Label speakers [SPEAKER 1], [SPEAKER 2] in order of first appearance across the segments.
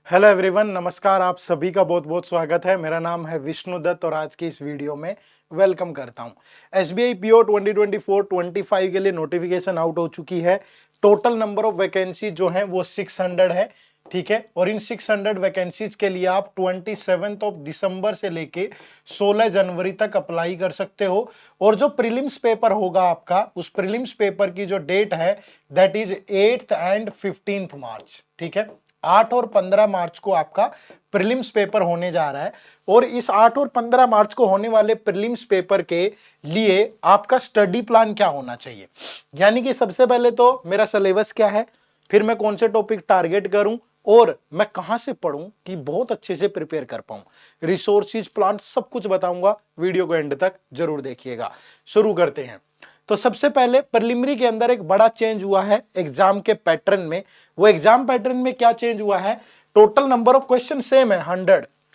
[SPEAKER 1] Hello everyone, नमस्कार। आप सभी का बहुत बहुत स्वागत है। मेरा नाम है विष्णु दत्त और आज की इस वीडियो में वेलकम करता हूं। एसबीआई पीओ 2024-25 के लिए नोटिफिकेशन आउट हो चुकी है। टोटल नंबर ऑफ वैकेंसी जो है वो 600 है, ठीक है। और इन 600 वैकेंसीज के लिए आप 27 दिसंबर से लेके 16 जनवरी तक अप्लाई कर सकते हो। और जो प्रीलिम्स पेपर होगा आपका, उस प्रीलिम्स पेपर की जो डेट है दैट इज 8 एंड 15 मार्च, ठीक है। 8 और 15 मार्च को आपका प्रीलिम्स पेपर होने जा रहा है। और इस 8 और 15 मार्च को होने वाले प्रीलिम्स पेपर के लिए आपका स्टडी प्लान क्या होना चाहिए, यानी कि सबसे पहले तो मेरा सिलेबस क्या है, फिर मैं कौन से टॉपिक टारगेट करूं और मैं कहां से पढ़ूं कि बहुत अच्छे से प्रिपेयर कर पाऊं। रिसोर्सेज प्लान सब कुछ बताऊंगा, वीडियो को एंड तक जरूर देखिएगा। शुरू करते हैं। तो सबसे पहले प्रिलिमिनरी के अंदर एक बड़ा चेंज हुआ है एग्जाम के पैटर्न में। वो एग्जाम पैटर्न में क्या चेंज हुआ है, total number of question same है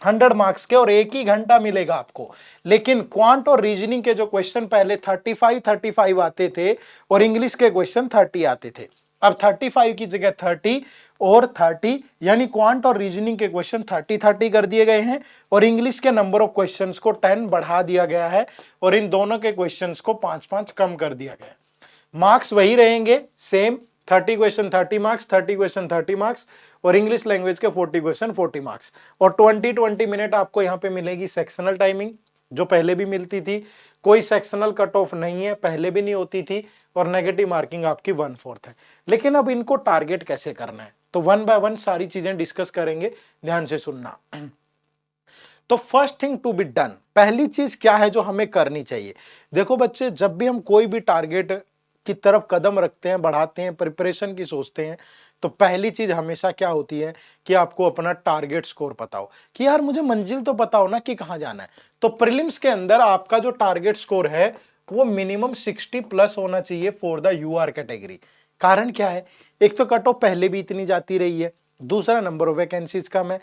[SPEAKER 1] 100 मार्क्स के और एक ही घंटा मिलेगा आपको। लेकिन क्वांट और रीजनिंग के जो क्वेश्चन पहले 35 आते थे और इंग्लिश के क्वेश्चन 30 आते थे, अब 35 की जगह 30 और 30, यानी क्वांट और रीजनिंग के क्वेश्चन 30 कर दिए गए हैं और इंग्लिश के नंबर ऑफ क्वेश्चंस को 10 बढ़ा दिया गया है और इन दोनों के क्वेश्चंस को 5 कम कर दिया गया है। मार्क्स वही रहेंगे same, 30 question 30 marks, 30 question 30 marks और इंग्लिश लैंग्वेज के 40 क्वेश्चन 40 मार्क्स। और 20 मिनट आपको यहाँ पे मिलेगी सेक्शनल टाइमिंग, जो पहले भी मिलती थी। कोई सेक्शनल कट ऑफ नहीं है, पहले भी नहीं होती थी। और नेगेटिव मार्किंग आपकी 1/4 है। लेकिन अब इनको टारगेट कैसे करना है, तो वन बाय वन सारी चीजें डिस्कस करेंगे, ध्यान से सुनना। तो first thing to be done, पहली चीज क्या है जो हमें करनी चाहिए। देखो बच्चे, जब भी हम कोई भी टारगेट की तरफ कदम रखते हैं, बढ़ाते हैं, प्रिपरेशन की सोचते हैं, तो पहली चीज हमेशा क्या होती है कि आपको अपना टारगेट स्कोर पता हो कि यार मुझे मंजिल तो पता हो ना कि कहां जाना है। तो प्रीलिम्स के अंदर आपका जो टारगेट स्कोर है वो मिनिमम 60+ होना चाहिए फॉर द यूआर कैटेगरी। कारण क्या है, एक तो कट ऑफ पहले भी इतनी जाती रही है, दूसरा नंबर ऑफ वैकेंसीज कम है।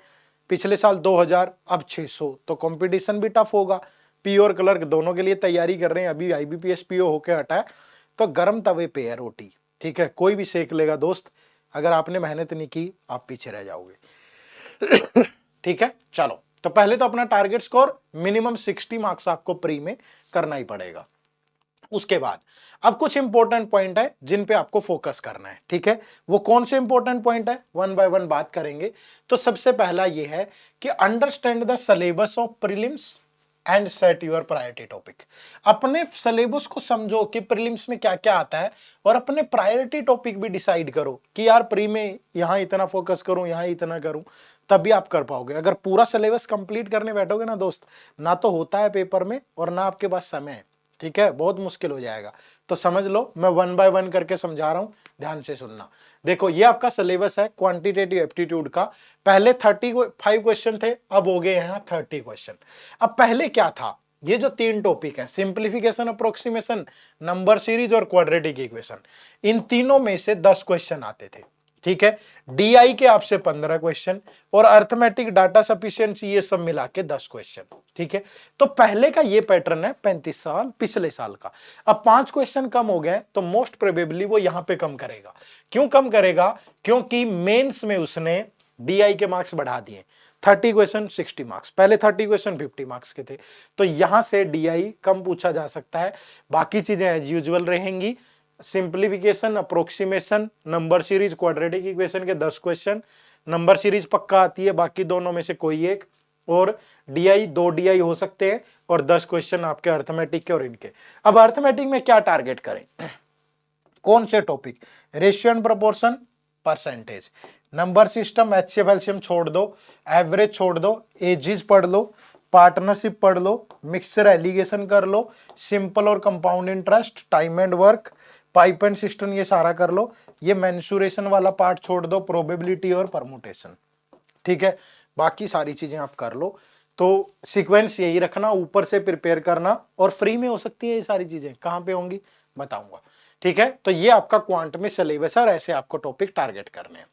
[SPEAKER 1] पिछले साल 2000, अब 600, तो कंपटीशन भी टफ होगा। पीओ और क्लर्क दोनों के लिए तैयारी कर रहे हैं, अभी आईबीपीएस पीओ होके हटा है, तो गर्म तवे पे है रोटी, ठीक है। कोई भी सेक लेगा दोस्त, अगर आपने मेहनत नहीं की आप पीछे रह जाओगे। ठीक है, चलो। तो पहले तो अपना टारगेट स्कोर मिनिमम 60 मार्क्स आपको प्री में करना ही पड़ेगा। उसके बाद अब कुछ इंपॉर्टेंट पॉइंट है जिन पे आपको फोकस करना है, ठीक है। वो कौन से इंपॉर्टेंट पॉइंट है, वन बाय वन बात करेंगे। तो सबसे पहला ये है कि understand the syllabus of prelims and set your priority topic. अपने सिलेबस को समझो कि प्रीलिम्स में क्या क्या आता है और अपने प्रायोरिटी टॉपिक भी डिसाइड करो कि यार प्री में यहां इतना फोकस करूं, यहां इतना करूं, तभी आप कर पाओगे। अगर पूरा सिलेबस कंप्लीट करने बैठोगे ना दोस्त, ना तो होता है पेपर में और ना आपके पास समय है, ठीक है, बहुत मुश्किल हो जाएगा। तो समझ लो, मैं वन बाय वन करके समझा रहा हूं, ध्यान से सुनना। देखो, ये आपका सिलेबस है क्वांटिटेटिव एप्टीट्यूड का। पहले 35 क्वेश्चन थे, अब हो गए यहाँ 30 क्वेश्चन। अब पहले क्या था, ये जो 3 टॉपिक है, सिंप्लीफिकेशन, अप्रोक्सीमेशन, नंबर सीरीज और क्वाड्रेटिक इक्वेशन, इन तीनों में से 10 क्वेश्चन आते थे, ठीक है। डीआई के आपसे 15 क्वेश्चन और अर्थमेटिक, डाटा सफिशिएंसी, ये सब मिला के 10 क्वेश्चन, ठीक है। तो पहले का ये पैटर्न है 35 साल पिछले साल का। अब 5 क्वेश्चन कम हो गए तो मोस्ट प्रोबेबली वो यहां पे कम करेगा। क्यों कम करेगा, क्योंकि मेंस में उसने डीआई के मार्क्स बढ़ा दिए। 30 क्वेश्चन 60 मार्क्स, पहले 30 क्वेश्चन 50 मार्क्स के थे, तो यहां से डीआई कम पूछा जा सकता है। बाकी चीजें एज यूजुअल रहेंगी। Simplification, approximation, number series, quadratic equation के 10 क्वेश्चन, नंबर सीरीज पक्का आती है, बाकी दोनों में से कोई एक, और डीआई 2 डीआई हो सकते हैं और 10 क्वेश्चन आपके अर्थमेटिक के और इनके। अब अर्थमेटिक में क्या टारगेट करें, कौन से topic, ratio and proportion, percentage, number system, HCF LCM छोड़ दो, एवरेज छोड़ दो, एजिज पढ़ लो, पार्टनरशिप पढ़ लो, मिक्सचर एलिगेशन कर लो, सिंपल और compound interest, time and work, pipe and system, ये सारा कर लो। ये मेंसुरेशन वाला पार्ट छोड़ दो, प्रोबेबिलिटी और परमुटेशन, ठीक है। बाकी सारी चीजें आप कर लो। तो सीक्वेंस यही रखना, ऊपर से प्रिपेयर करना, और फ्री में हो सकती है ये सारी चीजें, कहां पे होंगी बताऊंगा, ठीक है। तो ये आपका क्वांट में सिलेबस है और ऐसे आपको टॉपिक टारगेट करने हैं।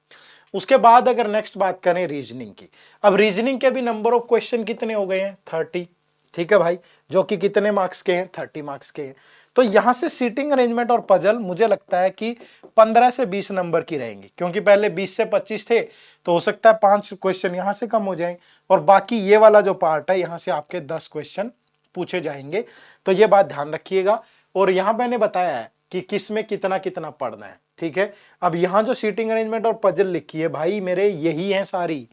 [SPEAKER 1] उसके बाद अगर नेक्स्ट बात करें रीजनिंग की, अब रीजनिंग के भी नंबर ऑफ क्वेश्चन कितने हो गए हैं, 30, ठीक है भाई, जो कि कितने मार्क्स के हैं, 30 मार्क्स के हैं। तो यहां से सीटिंग अरेंजमेंट और पजल मुझे लगता है कि 15 से 20 नंबर की रहेंगी, क्योंकि पहले 20 से 25 थे, तो हो सकता है 5 क्वेश्चन यहां से कम हो जाएं, और बाकी ये वाला जो पार्ट है यहां से आपके 10 क्वेश्चन पूछे जाएंगे। तो ये बात ध्यान रखिएगा। और यहां मैंने बताया है कि किस में कितना कितना पढ़ना है, ठीक है। अब यहां जो सीटिंग अरेंजमेंट और पजल लिखी है भाई मेरे, यही है सारी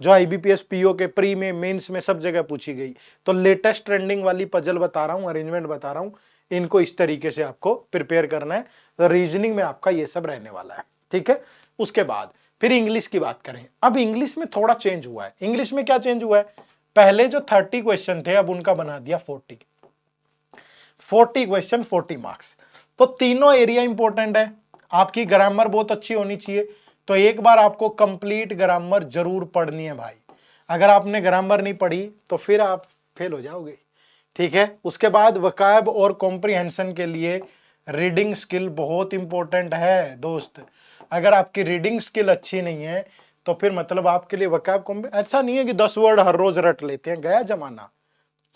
[SPEAKER 1] जो आईबीपीएस पीओ के प्री में, मेंस में सब जगह पूछी गई। तो लेटेस्ट ट्रेंडिंग वाली पजल बता रहा हूं, अरेंजमेंट बता रहा हूं, इनको इस तरीके से आपको प्रिपेयर करना है। तो रीजनिंग में आपका ये सब रहने वाला है, ठीक है। उसके बाद फिर इंग्लिश की बात करें। अब इंग्लिश में थोड़ा चेंज हुआ है। इंग्लिश में क्या चेंज हुआ है, पहले जो 30 क्वेश्चन थे अब उनका बना दिया 40 क्वेश्चन 40 मार्क्स। तो तीनों एरिया इंपॉर्टेंट है। आपकी ग्रामर बहुत अच्छी होनी चाहिए, तो एक बार आपको कंप्लीट ग्रामर जरूर पढ़नी है भाई। अगर आपने ग्रामर नहीं पढ़ी तो फिर आप फेल हो जाओगे, ठीक है। उसके बाद वकाब और कॉम्प्रिहेंशन के लिए रीडिंग स्किल बहुत इंपॉर्टेंट है दोस्त। अगर आपकी रीडिंग स्किल अच्छी नहीं है तो फिर मतलब आपके लिए वकाब ऐसा नहीं है कि 10 वर्ड हर रोज रट लेते हैं, गया जमाना,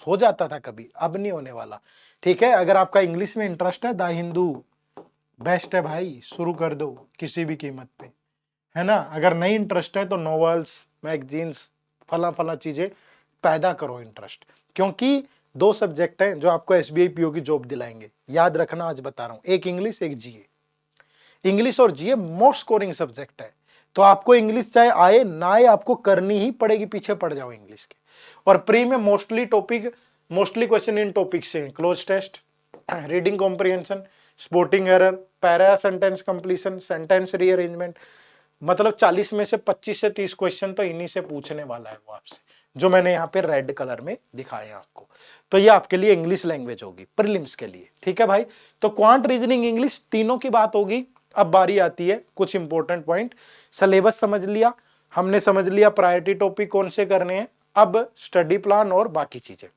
[SPEAKER 1] हो जाता था कभी, अब नहीं होने वाला, ठीक है। अगर आपका इंग्लिश में इंटरेस्ट है, द हिंदू बेस्ट है भाई, शुरू कर दो किसी भी कीमत पे, है ना। अगर नहीं इंटरेस्ट है तो नॉवेल्स, मैगजीन्स, फला फला चीजें पैदा करो इंटरेस्ट, क्योंकि 2 सब्जेक्ट हैं जो आपको एसबीआई पीओ की जॉब दिलाएंगे। याद रखना, आज बता रहा हूं, एक इंग्लिश एक जीए। इंग्लिश और जीए मोस्ट स्कोरिंग सब्जेक्ट है, तो आपको इंग्लिश चाहे आए ना आए आपको करनी ही पड़ेगी, पीछे पड़ जाओ इंग्लिश के। और प्री में मोस्टली क्वेश्चन इन टॉपिक से cloze test, reading comprehension, spotting error, para sentence completion, sentence rearrangement, मतलब 40 में से 25 से 30 क्वेश्चन तो इन्हीं से पूछने वाला है वो आपसे, जो मैंने यहाँ पे रेड कलर में दिखाए हैं आपको। तो ये आपके लिए इंग्लिश लैंग्वेज होगी प्रीलिम्स के लिए, ठीक है भाई। तो क्वांट, रीजनिंग, इंग्लिश तीनों की बात होगी। अब बारी आती है कुछ इंपॉर्टेंट पॉइंट। सिलेबस समझ लिया हमने, समझ लिया प्रायोरिटी टॉपिक कौन से करने हैं। अब स्टडी प्लान और बाकी चीजें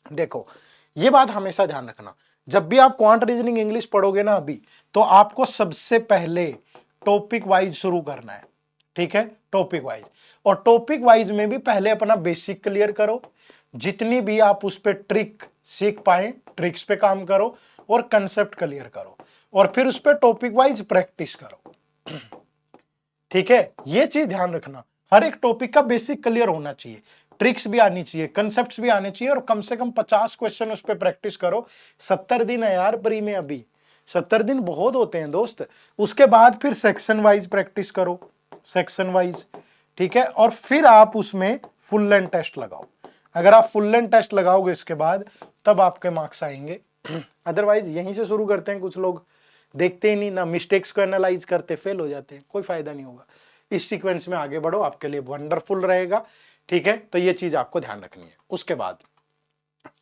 [SPEAKER 1] देखो। ये बात हमेशा ध्यान रखना, जब भी आप क्वांट, रीजनिंग, इंग्लिश पढ़ोगे ना अभी, तो आपको सबसे पहले टॉपिक वाइज शुरू करना है, ठीक है, टॉपिक वाइज। और टॉपिक वाइज में भी पहले अपना बेसिक क्लियर करो, जितनी भी आप उस पर ट्रिक सीख पाए ट्रिक्स पे काम करो, और कंसेप्ट क्लियर करो, और फिर उस पर टॉपिक वाइज प्रैक्टिस करो, ठीक है। ये चीज ध्यान रखना, हर एक टॉपिक का बेसिक क्लियर होना चाहिए, ट्रिक्स भी आनी चाहिए, कंसेप्ट्स भी आने चाहिए, और कम से कम 50 क्वेश्चन उस पर प्रैक्टिस करो। 70 दिन है यार प्री में, अभी 70 दिन बहुत होते हैं दोस्त। उसके बाद फिर सेक्शन वाइज प्रैक्टिस करो, सेक्शन वाइज, ठीक है। और फिर आप उसमें फुल लेंथ टेस्ट लगाओ। अगर आप फुल लेंथ टेस्ट लगाओगे इसके बाद, तब आपके मार्क्स आएंगे। अदरवाइज यहीं से शुरू करते हैं कुछ लोग, देखते ही नहीं ना, मिस्टेक्स को एनालाइज करते, फेल हो जाते हैं, कोई फायदा नहीं होगा। इस सीक्वेंस में आगे बढ़ो, आपके लिए वंडरफुल रहेगा, ठीक है। तो ये चीज आपको ध्यान रखनी है। उसके बाद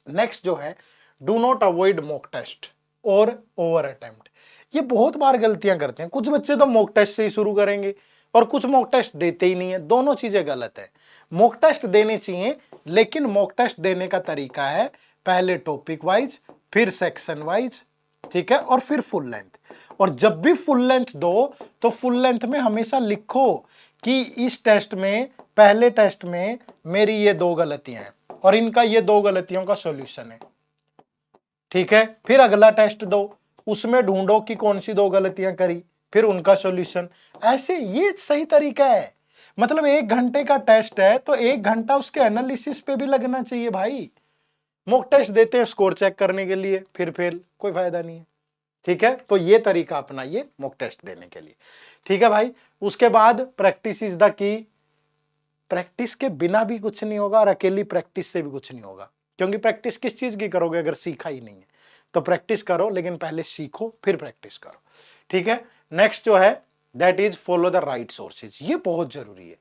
[SPEAKER 1] नेक्स्ट जो है, do not avoid mock test और ओवर अटेम्प्ट। ये बहुत बार गलतियां करते हैं कुछ बच्चे, तो मॉक टेस्ट से ही शुरू करेंगे और कुछ मॉक टेस्ट देते ही नहीं है। दोनों चीजें गलत है। मॉक टेस्ट देने चाहिए, लेकिन मॉक टेस्ट देने का तरीका है पहले टॉपिक वाइज, फिर सेक्शन वाइज, ठीक है, और फिर फुल लेंथ। और जब भी फुल लेंथ दो तो फुल लेंथ में हमेशा लिखो कि इस टेस्ट में, पहले टेस्ट में मेरी ये 2 गलतियां हैं और इनका ये 2 गलतियों का सॉल्यूशन है, ठीक है। फिर अगला टेस्ट दो, उसमें ढूंढो कि कौन सी 2 गलतियां करी, फिर उनका सॉल्यूशन। ऐसे ये सही तरीका है। मतलब 1 घंटे का टेस्ट है तो 1 घंटा उसके एनालिसिस पे भी लगना चाहिए भाई। मॉक टेस्ट देते हैं स्कोर चेक करने के लिए, फिर फेल, कोई फायदा नहीं है, ठीक है। तो ये तरीका अपनाइए मॉक टेस्ट देने के लिए, ठीक है भाई। उसके बाद practice is the key. Practice के बिना भी कुछ नहीं होगा और अकेली प्रैक्टिस से भी कुछ नहीं होगा, क्योंकि प्रैक्टिस किस चीज की करोगे अगर सीखा ही नहीं है। तो प्रैक्टिस करो, लेकिन पहले सीखो फिर प्रैक्टिस करो, ठीक है। नेक्स्ट जो है, that is follow the right sources. ये बहुत जरूरी है।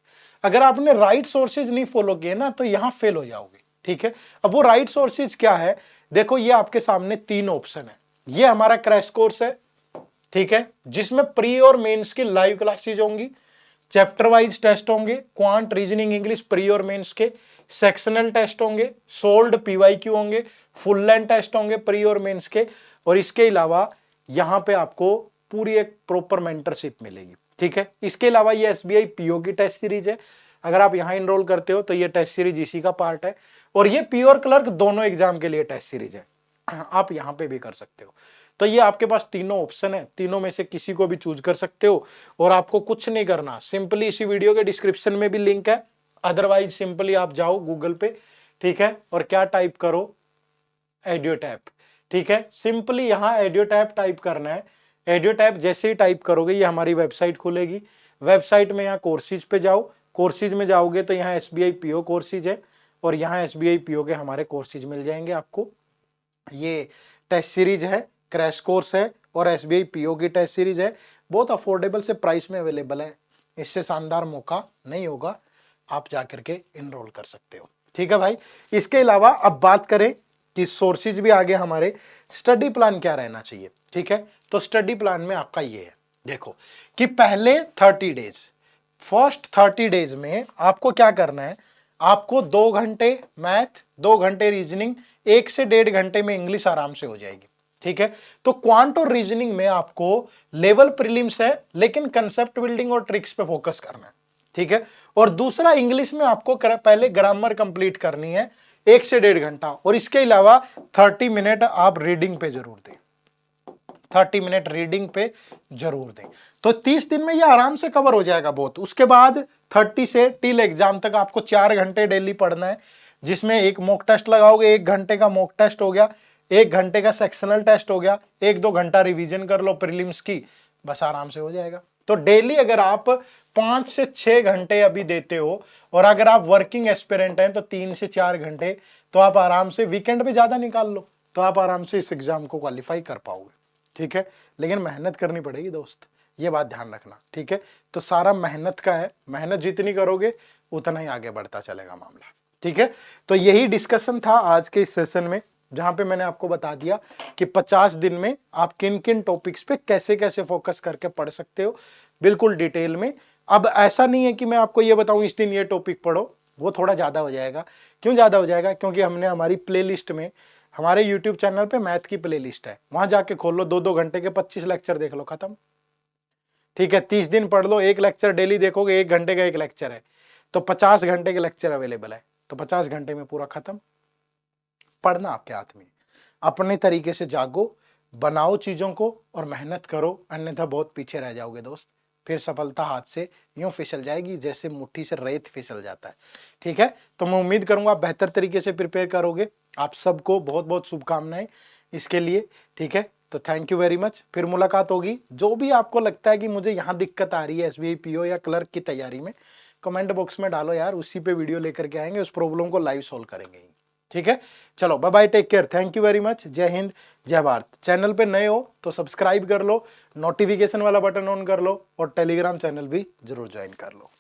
[SPEAKER 1] अगर आपने राइट सोर्सेज नहीं फॉलो किए ना तो यहां फेल हो जाओगे, ठीक है। अब वो राइट सोर्सेज क्या है, देखो ये आपके सामने 3 ऑप्शन है। ये हमारा क्रैश कोर्स है, ठीक है, जिसमें प्री और मेंस की लाइव क्लासेज होंगी, चैप्टर वाइज टेस्ट होंगे, क्वांट, रीजनिंग, इंग्लिश प्री और मेंस के, सेक्शनल टेस्ट होंगे, सोल्ड पीवाईक्यू होंगे, फुल लेंथ टेस्ट होंगे प्री और मेंस के, और इसके अलावा यहां पे आपको पूरी एक प्रॉपर मेंटरशिप मिलेगी, ठीक है। इसके अलावा ये एसबीआई पीओ की टेस्ट सीरीज है। अगर आप यहां इनरोल करते हो तो ये टेस्ट सीरीज इसी का पार्ट है, और ये पीओ और क्लर्क दोनों एग्जाम के लिए टेस्ट सीरीज है। आप यहाँ पे भी कर सकते हो। तो ये आपके पास तीनों ऑप्शन है, तीनों में से किसी को भी चूज कर सकते हो और आपको कुछ नहीं करना, सिंपली इसी वीडियो के डिस्क्रिप्शन में भी लिंक है, अदरवाइज सिंपली आप जाओ गूगल पे, ठीक है, और क्या टाइप करो, एडियोटैप, ठीक है, सिंपली यहाँ एडियोटैप टाइप करना है। एडियोटैप जैसे ही टाइप करोगे ये हमारी वेबसाइट खुलेगी, वेबसाइट में यहाँ कोर्सेज पे जाओ, कोर्सेज में जाओगे तो यहाँ एसबीआई पीओ कोर्सेज है और यहाँ एसबीआई पीओ के हमारे कोर्सेज मिल जाएंगे आपको। ये टेस्ट सीरीज है, क्रैश कोर्स है और एसबीआई पीओ की टेस्ट सीरीज है, बहुत अफोर्डेबल से प्राइस में अवेलेबल है, इससे शानदार मौका नहीं होगा, आप जाकर के इनरोल कर सकते हो, ठीक है भाई। इसके अलावा अब बात करें कि सोर्सेज भी आगे हमारे, स्टडी प्लान क्या रहना चाहिए, ठीक है, तो स्टडी प्लान में आपका ये है, देखो कि पहले 30 डेज, फर्स्ट 30 डेज में आपको क्या करना है, आपको 2 घंटे मैथ, 2 घंटे रीजनिंग, 1 से 1.5 घंटे में इंग्लिश आराम से हो जाएगी, ठीक है। तो क्वांट और रीजनिंग में आपको लेवल प्रीलिम्स है लेकिन कंसेप्ट बिल्डिंग और ट्रिक्स पे फोकस करना है, ठीक है। और दूसरा इंग्लिश में आपको पहले ग्रामर कंप्लीट करनी है 1 से 1.5 घंटा, और इसके अलावा 30 मिनट आप रीडिंग पे जरूर दें, 30 मिनट रीडिंग पे जरूर दें। तो 30 दिन में ये आराम से कवर हो जाएगा बहुत। उसके बाद 30 से टिल एग्जाम तक आपको 4 घंटे डेली पढ़ना है, जिसमें एक मॉक टेस्ट लगाओगे, 1 घंटे का मॉक टेस्ट हो गया, 1 घंटे का सेक्शनल टेस्ट हो गया, 1-2 घंटा रिवीजन कर लो प्रीलिम्स की, बस आराम से हो जाएगा। तो डेली अगर आप 5 से 6 घंटे अभी देते हो और अगर आप वर्किंग एस्पिरेंट हैं तो 3 से 4 घंटे, तो आप आराम से वीकेंड पे ज्यादा निकाल लो, तो आप आराम से इस एग्जाम को क्वालिफाई कर पाओगे, ठीक है। लेकिन मेहनत करनी पड़ेगी दोस्त, ये बात ध्यान रखना, ठीक है। तो सारा मेहनत का है, मेहनत जितनी करोगे उतना ही आगे बढ़ता चलेगा मामला, ठीक है। तो यही डिस्कशन था आज के इस सेशन में, जहां पे मैंने आपको बता दिया कि 50 दिन में आप किन किन टॉपिक्स पे कैसे कैसे फोकस करके पढ़ सकते हो, बिल्कुल डिटेल में। अब ऐसा नहीं है कि मैं आपको ये बताऊं इस दिन ये टॉपिक पढ़ो, वो थोड़ा ज्यादा हो जाएगा। क्यों ज्यादा हो जाएगा? क्योंकि हमने हमारी प्लेलिस्ट में, हमारे यूट्यूब चैनल पे मैथ की प्लेलिस्ट है, वहां जाके खोल लो, 2-2 घंटे के 25 लेक्चर देख लो, खत्म, ठीक है। 30 दिन पढ़ लो, 1 लेक्चर डेली देखोगे, 1 घंटे का 1 लेक्चर है, तो 50 घंटे के लेक्चर अवेलेबल है, तो 50 घंटे में पूरा खत्म। पढ़ना आपके हाथ में, अपने तरीके से जागो, बनाओ चीजों को और मेहनत करो, अन्यथा बहुत पीछे रह जाओगे दोस्त, फिर सफलता हाथ से यूं फिसल जाएगी जैसे मुट्ठी से रेत फिसल जाता है, ठीक है। तो मैं उम्मीद करूंगा आप बेहतर तरीके से प्रिपेयर करोगे। आप सबको बहुत बहुत शुभकामनाएं इसके लिए, ठीक है। तो थैंक यू वेरी मच, फिर मुलाकात होगी। जो भी आपको लगता है कि मुझे यहाँ दिक्कत आ रही है एसबीआई पीओ या क्लर्क की तैयारी में, कमेंट बॉक्स में डालो यार, उसी पे वीडियो लेकर के आएंगे, उस प्रॉब्लम को लाइव सोल्व करेंगे, ठीक है। चलो bye bye, take care, thank you very much, जय हिंद जय भारत। चैनल पे नए हो तो सब्सक्राइब कर लो, नोटिफिकेशन वाला बटन ऑन कर लो और टेलीग्राम चैनल भी जरूर ज्वाइन कर लो।